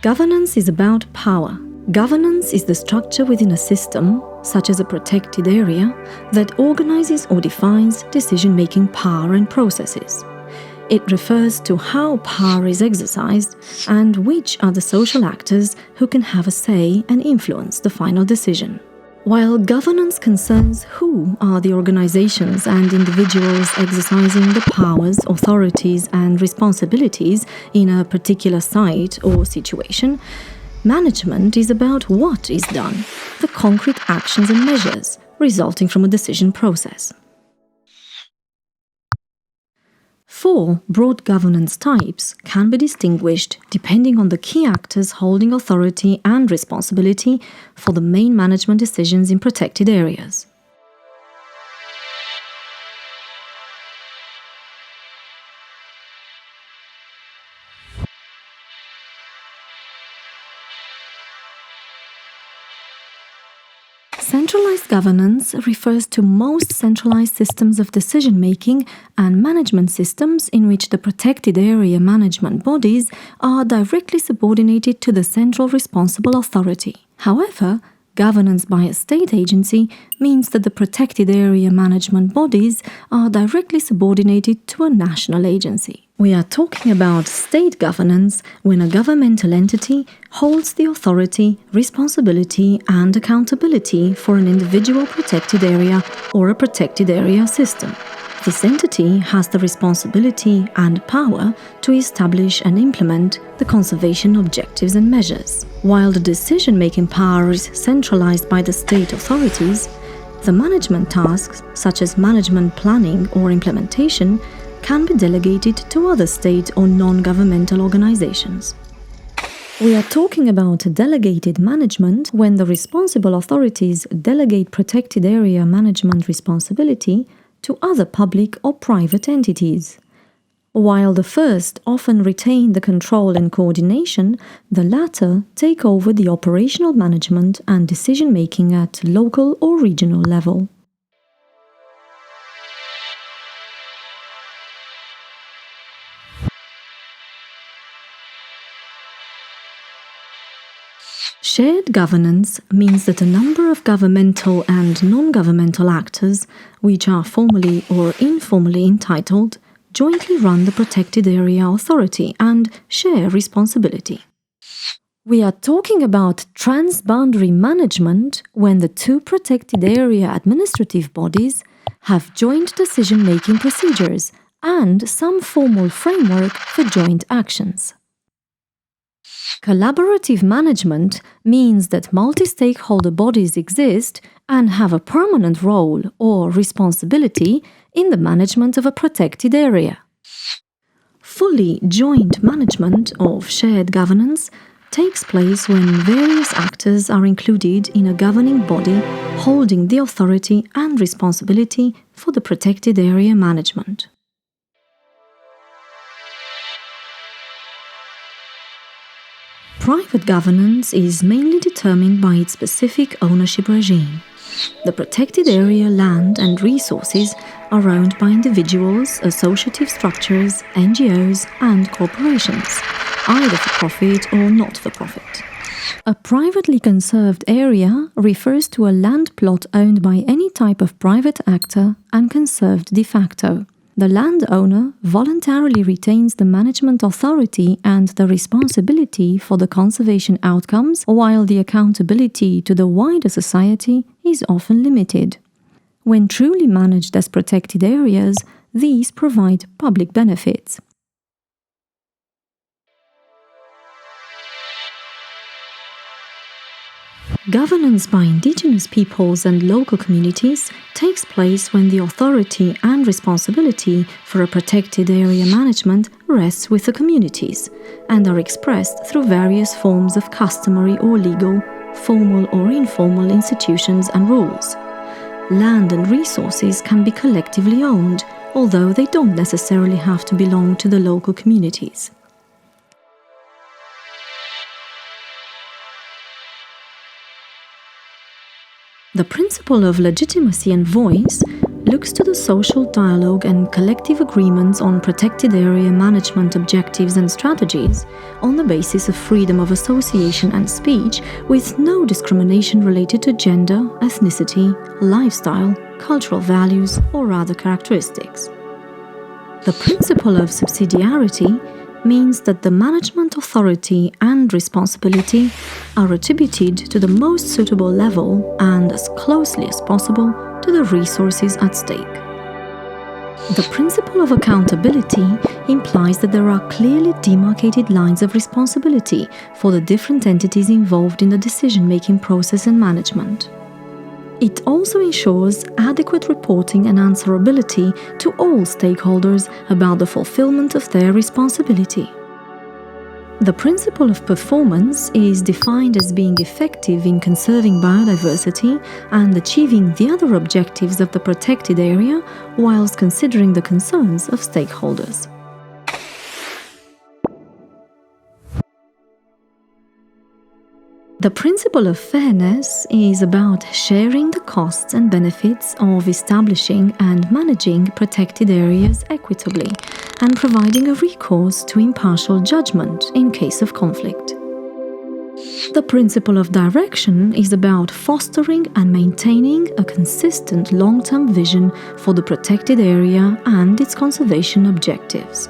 Governance is about power. Governance is the structure within a system, such as a protected area, that organizes or defines decision-making power and processes. It refers to how power is exercised and which are the social actors who can have a say and influence the final decision. While governance concerns who are the organizations and individuals exercising the powers, authorities, and responsibilities in a particular site or situation, management is about what is done, the concrete actions and measures resulting from a decision process. 4 broad governance types can be distinguished depending on the key actors holding authority and responsibility for the main management decisions in protected areas. Centralized governance refers to most centralized systems of decision-making and management systems in which the protected area management bodies are directly subordinated to the central responsible authority. However, governance by a state agency means that the protected area management bodies are directly subordinated to a national agency. We are talking about state governance when a governmental entity holds the authority, responsibility, and accountability for an individual protected area or a protected area system. This entity has the responsibility and power to establish and implement the conservation objectives and measures. While the decision-making power is centralized by the state authorities, the management tasks, such as management planning or implementation, can be delegated to other state or non-governmental organizations. We are talking about delegated management when the responsible authorities delegate protected area management responsibility to other public or private entities. While the first often retain the control and coordination, the latter take over the operational management and decision-making at local or regional level. Shared governance means that a number of governmental and non-governmental actors, which are formally or informally entitled, jointly run the protected area authority and share responsibility. We are talking about transboundary management when the two protected area administrative bodies have joint decision-making procedures and some formal framework for joint actions. Collaborative management means that multi-stakeholder bodies exist and have a permanent role or responsibility in the management of a protected area. Fully joint management of shared governance takes place when various actors are included in a governing body holding the authority and responsibility for the protected area management. Private governance is mainly determined by its specific ownership regime. The protected area land and resources are owned by individuals, associative structures, NGOs, and corporations, either for profit or not for profit. A privately conserved area refers to a land plot owned by any type of private actor and conserved de facto. The landowner voluntarily retains the management authority and the responsibility for the conservation outcomes, while the accountability to the wider society is often limited. When truly managed as protected areas, these provide public benefits. Governance by indigenous peoples and local communities takes place when the authority and responsibility for a protected area management rests with the communities and are expressed through various forms of customary or legal, formal or informal institutions and rules. Land and resources can be collectively owned, although they don't necessarily have to belong to the local communities. The principle of legitimacy and voice looks to the social dialogue and collective agreements on protected area management objectives and strategies on the basis of freedom of association and speech, with no discrimination related to gender, ethnicity, lifestyle, cultural values, or other characteristics. The principle of subsidiarity means that the management authority and responsibility are attributed to the most suitable level and as closely as possible to the resources at stake. The principle of accountability implies that there are clearly demarcated lines of responsibility for the different entities involved in the decision-making process and management. It also ensures adequate reporting and answerability to all stakeholders about the fulfillment of their responsibility. The principle of performance is defined as being effective in conserving biodiversity and achieving the other objectives of the protected area whilst considering the concerns of stakeholders. The principle of fairness is about sharing the costs and benefits of establishing and managing protected areas equitably and providing a recourse to impartial judgment in case of conflict. The principle of direction is about fostering and maintaining a consistent long-term vision for the protected area and its conservation objectives.